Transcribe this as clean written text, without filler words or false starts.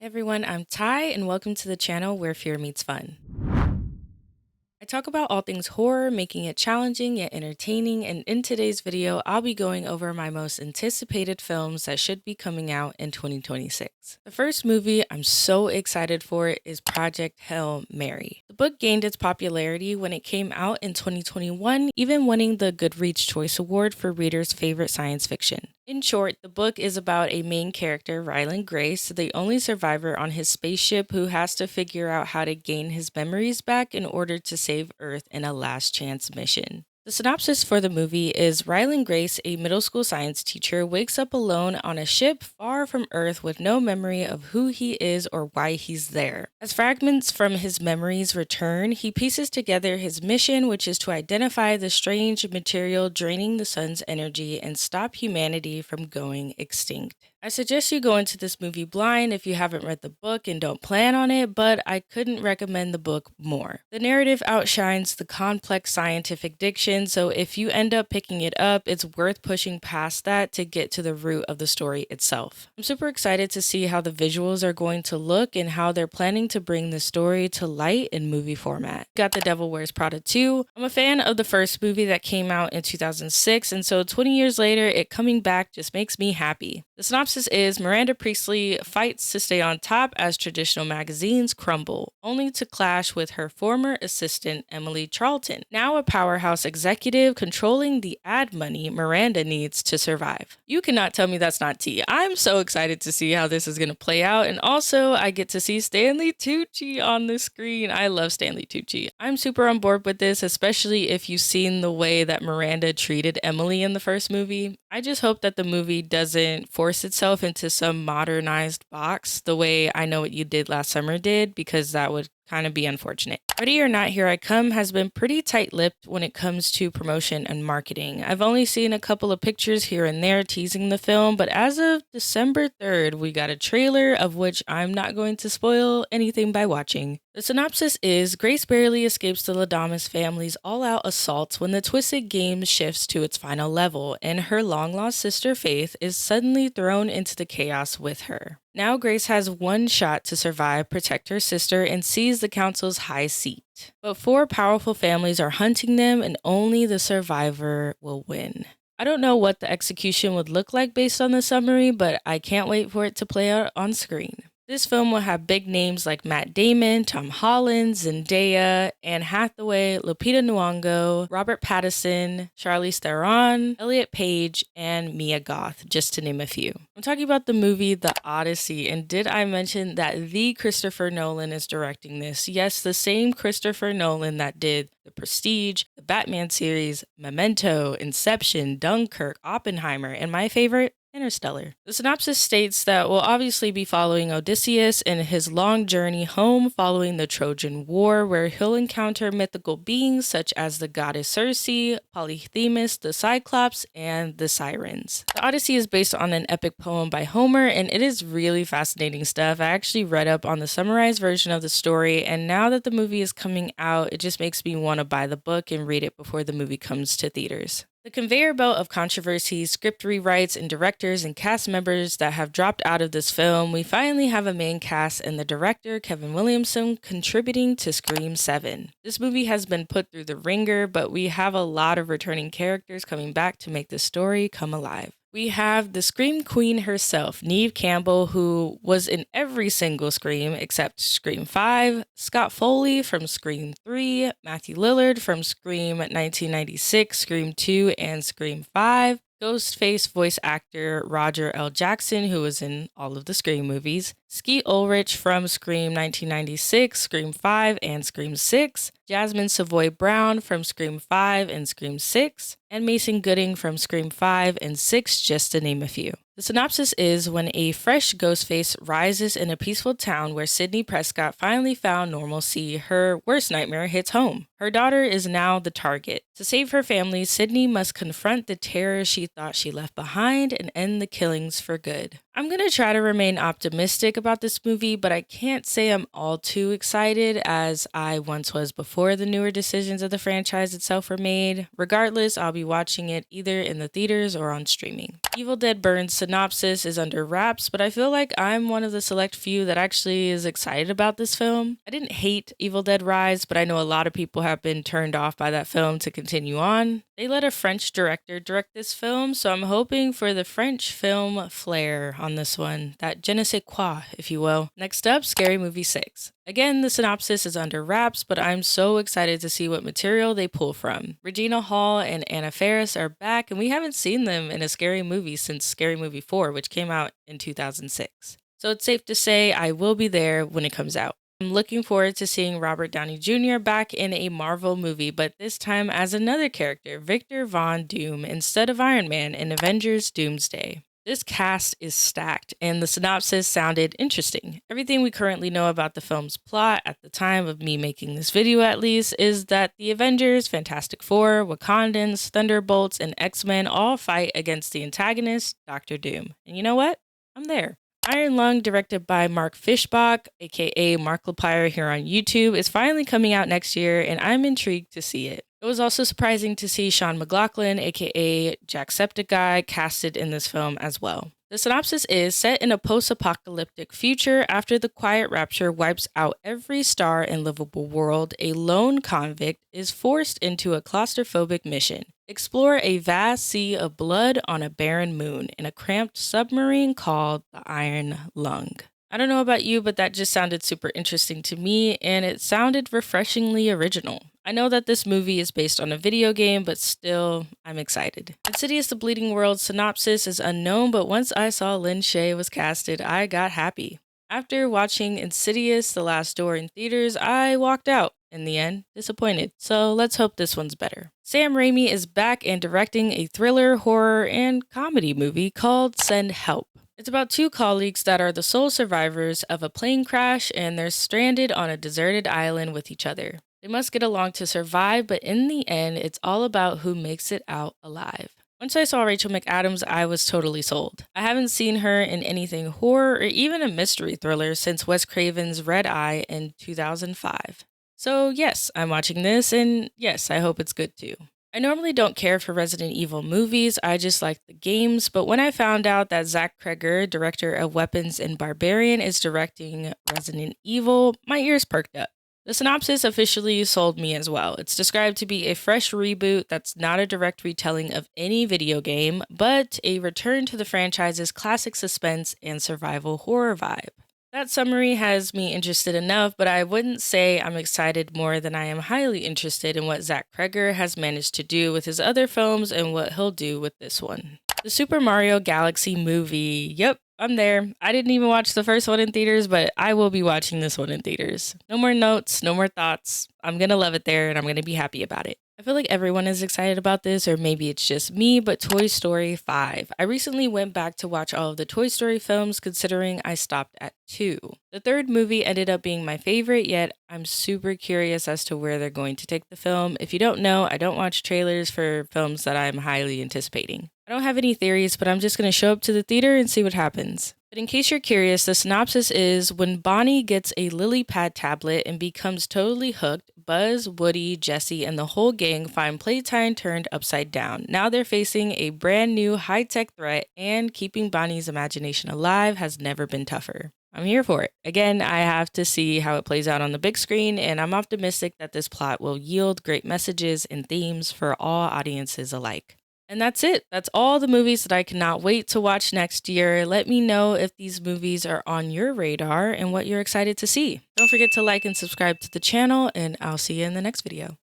Hey everyone, I'm Ty, and welcome to the channel where fear meets fun. I talk about all things horror, making it challenging yet entertaining, and in today's video, I'll be going over my most anticipated films that should be coming out in 2026. The first movie I'm so excited for is Project Hail Mary. The book gained its popularity when it came out in 2021, even winning the Goodreads Choice Award for readers' favorite science fiction. In short, the book is about a main character, Ryland Grace, the only survivor on his spaceship who has to figure out how to gain his memories back in order to save Earth in a last chance mission. The synopsis for the movie is Ryland Grace, a middle school science teacher, wakes up alone on a ship far from Earth with no memory of who he is or why he's there. As fragments from his memories return, he pieces together his mission, which is to identify the strange material draining the sun's energy and stop humanity from going extinct. I suggest you go into this movie blind if you haven't read the book and don't plan on it, but I couldn't recommend the book more. The narrative outshines the complex scientific diction, so if you end up picking it up, it's worth pushing past that to get to the root of the story itself. I'm super excited to see how the visuals are going to look and how they're planning to bring the story to light in movie format. Got The Devil Wears Prada 2. I'm a fan of the first movie that came out in 2006, and so 20 years later, it coming back just makes me happy. The synopsis is Miranda Priestley fights to stay on top as traditional magazines crumble, only to clash with her former assistant Emily Charlton, now a powerhouse executive controlling the ad money Miranda needs to survive. You cannot tell me that's not tea. I'm so excited to see how this is going to play out, and also I get to see Stanley Tucci on the screen. I love Stanley Tucci. I'm super on board with this, especially if you've seen the way that Miranda treated Emily in the first movie. I just hope that the movie doesn't force itself into some modernized box the way I Know What You Did Last Summer did, because that would kind of be unfortunate. Ready or Not, Here I Come has been pretty tight-lipped when it comes to promotion and marketing. I've only seen a couple of pictures here and there teasing the film, but as of December 3rd, we got a trailer of which I'm not going to spoil anything by watching. The synopsis is Grace barely escapes the Ladamus family's all-out assaults when the twisted game shifts to its final level, and her long-lost sister Faith is suddenly thrown into the chaos with her. Now Grace has one shot to survive, protect her sister, and seize the council's high seat. But four powerful families are hunting them, and only the survivor will win. I don't know what the execution would look like based on the summary, but I can't wait for it to play out on screen. This film will have big names like Matt Damon, Tom Holland, Zendaya, Anne Hathaway, Lupita Nyong'o, Robert Pattinson, Charlize Theron, Elliot Page, and Mia Goth, just to name a few. I'm talking about the movie The Odyssey, and did I mention that the Christopher Nolan is directing this? Yes, the same Christopher Nolan that did The Prestige, the Batman series, Memento, Inception, Dunkirk, Oppenheimer, and my favorite, Interstellar. The synopsis states that we'll obviously be following Odysseus in his long journey home following the Trojan War, where he'll encounter mythical beings such as the goddess Circe, Polyphemus, the Cyclops, and the Sirens. The Odyssey is based on an epic poem by Homer, and it is really fascinating stuff. I actually read up on the summarized version of the story, and now that the movie is coming out, it just makes me want to buy the book and read it before the movie comes to theaters. The conveyor belt of controversies, script rewrites, and directors and cast members that have dropped out of this film, we finally have a main cast and the director, Kevin Williamson, contributing to Scream 7. This movie has been put through the ringer, but we have a lot of returning characters coming back to make the story come alive. We have the Scream Queen herself, Neve Campbell, who was in every single Scream except Scream 5, Scott Foley from Scream 3, Matthew Lillard from Scream 1996, Scream 2, and Scream 5, Ghostface voice actor Roger L. Jackson, who was in all of the Scream movies, Skeet Ulrich from Scream 1996, Scream 5, and Scream 6, Jasmine Savoy Brown from Scream 5 and Scream 6, and Mason Gooding from Scream 5 and 6, just to name a few. The synopsis is when a fresh Ghostface rises in a peaceful town where Sidney Prescott finally found normalcy, her worst nightmare hits home. Her daughter is now the target. To save her family, Sydney must confront the terror she thought she left behind and end the killings for good. I'm gonna try to remain optimistic about this movie, but I can't say I'm all too excited as I once was before the newer decisions of the franchise itself were made. Regardless, I'll be watching it either in the theaters or on streaming. Evil Dead Burn's synopsis is under wraps, but I feel like I'm one of the select few that actually is excited about this film. I didn't hate Evil Dead Rise, but I know a lot of people have been turned off by that film to continue on. They let a French director direct this film, so I'm hoping for the French film flair on this one, that je ne sais quoi, if you will. Next up, Scary Movie 6. Again, the synopsis is under wraps, but I'm so excited to see what material they pull from. Regina Hall and Anna Faris are back, and we haven't seen them in a scary movie since Scary Movie 4, which came out in 2006. So it's safe to say I will be there when it comes out. I'm looking forward to seeing Robert Downey Jr. back in a Marvel movie, but this time as another character, Victor Von Doom, instead of Iron Man in Avengers Doomsday. This cast is stacked, and the synopsis sounded interesting. Everything we currently know about the film's plot, at the time of me making this video at least, is that the Avengers, Fantastic Four, Wakandans, Thunderbolts, and X-Men all fight against the antagonist, Doctor Doom. And you know what? I'm there. Iron Lung, directed by Mark Fishbach, aka Markiplier here on YouTube, is finally coming out next year, and I'm intrigued to see it. It was also surprising to see Sean McLaughlin, aka Jacksepticeye, casted in this film as well. The synopsis is set in a post-apocalyptic future. After the quiet rapture wipes out every star in livable world, a lone convict is forced into a claustrophobic mission. Explore a vast sea of blood on a barren moon in a cramped submarine called the Iron Lung. I don't know about you, but that just sounded super interesting to me, and it sounded refreshingly original. I know that this movie is based on a video game, but still, I'm excited. Insidious: The Bleeding World synopsis is unknown, but once I saw Lin Shaye was casted, I got happy. After watching Insidious: The Last Door in theaters, I walked out. In the end, disappointed. So let's hope this one's better. Sam Raimi is back and directing a thriller, horror, and comedy movie called Send Help. It's about two colleagues that are the sole survivors of a plane crash, and they're stranded on a deserted island with each other. They must get along to survive, but in the end, it's all about who makes it out alive. Once I saw Rachel McAdams, I was totally sold. I haven't seen her in anything horror or even a mystery thriller since Wes Craven's Red Eye in 2005. So yes, I'm watching this, and yes, I hope it's good too. I normally don't care for Resident Evil movies, I just like the games, but when I found out that Zach Kreger, director of Weapons and Barbarian, is directing Resident Evil, my ears perked up. The synopsis officially sold me as well. It's described to be a fresh reboot that's not a direct retelling of any video game, but a return to the franchise's classic suspense and survival horror vibe. That summary has me interested enough, but I wouldn't say I'm excited more than I am highly interested in what Zach Kreger has managed to do with his other films and what he'll do with this one. The Super Mario Galaxy movie. Yep, I'm there. I didn't even watch the first one in theaters, but I will be watching this one in theaters. No more notes, no more thoughts. I'm gonna love it there and I'm gonna be happy about it. I feel like everyone is excited about this, or maybe it's just me, but Toy Story 5. I recently went back to watch all of the Toy Story films, considering I stopped at 2. The third movie ended up being my favorite, yet I'm super curious as to where they're going to take the film. If you don't know, I don't watch trailers for films that I'm highly anticipating. I don't have any theories, but I'm just going to show up to the theater and see what happens. But in case you're curious, the synopsis is when Bonnie gets a lily pad tablet and becomes totally hooked, Buzz, Woody, Jessie, and the whole gang find playtime turned upside down. Now they're facing a brand new high-tech threat, and keeping Bonnie's imagination alive has never been tougher. I'm here for it. Again, I have to see how it plays out on the big screen, and I'm optimistic that this plot will yield great messages and themes for all audiences alike. And that's it. That's all the movies that I cannot wait to watch next year. Let me know if these movies are on your radar and what you're excited to see. Don't forget to like and subscribe to the channel, and I'll see you in the next video.